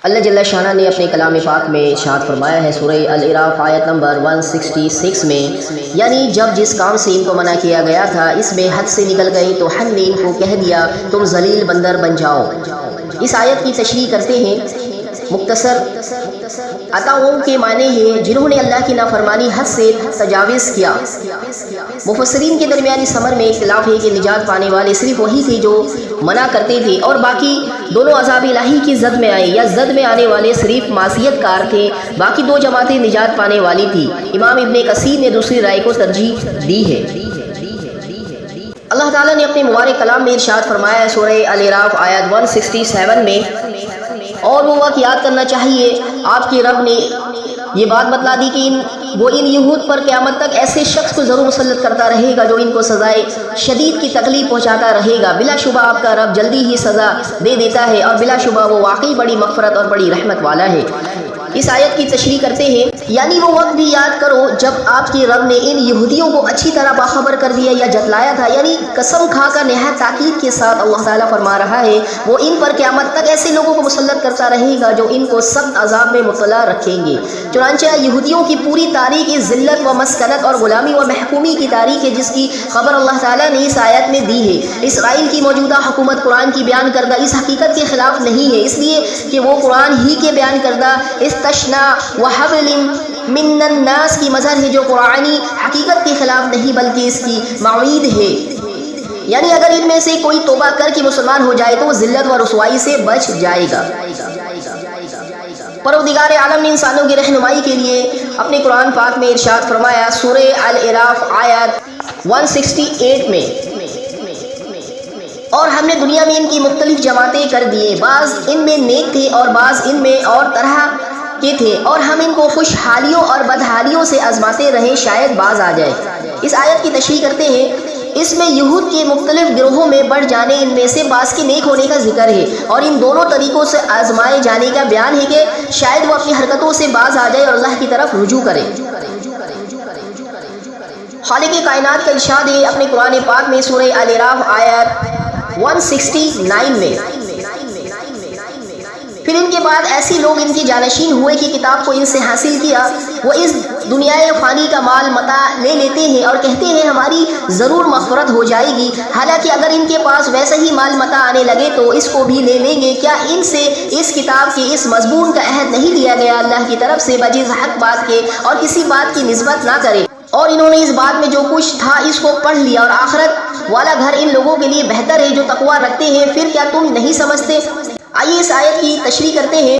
اللہ جل شانہ نے اپنے کلام پاک میں ارشاد فرمایا ہے سورہ الاعراف آیت نمبر 166 میں، یعنی جب جس کام سے ان کو منع کیا گیا تھا اس میں حد سے نکل گئی تو ہم نے ان کو کہہ دیا تم ذلیل بندر بن جاؤ۔ اس آیت کی تشریح کرتے ہیں مختصر عطاؤں کے معنی ہے جنہوں نے اللہ کی نافرمانی حد سے تجاوز کیا۔ مفسرین کے درمیان اس امر میں اختلاف ہے کہ نجات پانے والے صرف وہی تھے جو منع کرتے تھے اور باقی دونوں عذاب الہی کی زد میں آئے، یا زد میں آنے والے صرف معصیت کار تھے، باقی دو جماعتیں نجات پانے والی تھی۔ امام ابن کثیر نے دوسری رائے کو ترجیح دی ہے۔ اللہ تعالیٰ نے اپنے مبارک کلام میں ارشاد فرمایا ہے سورہ الاعراف آیت 167 میں، اور وہ وقت یاد کرنا چاہیے آپ کے رب نے یہ بات بتلا دی کہ وہ ان یہود پر قیامت تک ایسے شخص کو ضرور مسلط کرتا رہے گا جو ان کو سزائے شدید کی تکلیف پہنچاتا رہے گا۔ بلا شبہ آپ کا رب جلدی ہی سزا دے دیتا ہے اور بلا شبہ وہ واقعی بڑی مغفرت اور بڑی رحمت والا ہے۔ اس آیت کی تشریح کرتے ہیں، یعنی وہ وقت بھی یاد کرو جب آپ کے رب نے ان یہودیوں کو اچھی طرح باخبر کر دیا یا جتلایا تھا، یعنی قسم کھا کر نہایت تاکید کے ساتھ اللہ تعالیٰ فرما رہا ہے وہ ان پر قیامت تک ایسے لوگوں کو مسلط کرتا رہے گا جو ان کو سخت عذاب میں مبتلا رکھیں گے۔ چنانچہ یہودیوں کی پوری تاریخ اس ذلت و مسکنت اور غلامی و محکومی کی تاریخ ہے جس کی خبر اللہ تعالیٰ نے اس آیت میں دی ہے۔ اسرائیل کی موجودہ حکومت قرآن کی بیان کردہ اس حقیقت کے خلاف نہیں ہے، اس لیے کہ وہ قرآن ہی کے بیان کردہ استثناء وحبل من الناس کی مظہر ہے جو قرآنی حقیقت کے خلاف نہیں بلکہ اس کی معید ہے۔ یعنی اگر ان میں سے کوئی توبہ کر کے مسلمان ہو جائے تو وہ ذلت و رسوائی سے بچ جائے گا۔ پروردگار عالم نے انسانوں کی رہنمائی کے لیے اپنے قرآن پاک میں ارشاد فرمایا سورہ الاعراف آیت 168 میں، اور ہم نے دنیا میں ان کی مختلف جماعتیں کر دیے، بعض ان میں نیک تھے اور بعض ان میں اور طرح کے تھے، اور ہم ان کو خوشحالیوں اور بدحالیوں سے آزماتے رہے شاید باز آ جائے۔ اس آیت کی تشریح کرتے ہیں، اس میں یہود کے مختلف گروہوں میں بڑھ جانے، ان میں سے بعض کے نیک ہونے کا ذکر ہے، اور ان دونوں طریقوں سے آزمائے جانے کا بیان ہے کہ شاید وہ اپنی حرکتوں سے باز آ جائے اور اللہ کی طرف رجوع کرے۔ خالق کائنات کا ارشاد ہے اپنے قرآن پاک میں سورہ الاعراف آیت 169 میں، پھر ان کے بعد ایسے لوگ ان کے جانشین ہوئے کہ کتاب کو ان سے حاصل کیا، وہ اس دنیا فانی کا مال متاع لے لیتے ہیں اور کہتے ہیں ہماری ضرور مغفرت ہو جائے گی، حالانکہ اگر ان کے پاس ویسا ہی مال متاع آنے لگے تو اس کو بھی لے لیں گے۔ کیا ان سے اس کتاب کے اس مضمون کا عہد نہیں لیا گیا اللہ کی طرف سے بجز حق بات کے، اور کسی بات کی نسبت نہ کرے، اور انہوں نے اس بات میں جو کچھ تھا اس کو پڑھ لیا، اور آخرت والا گھر ان لوگوں کے لیے بہتر ہے جو تقویٰ رکھتے ہیں، پھر کیا تم نہیں سمجھتے؟ آئیے اس آیت کی تشریح کرتے ہیں۔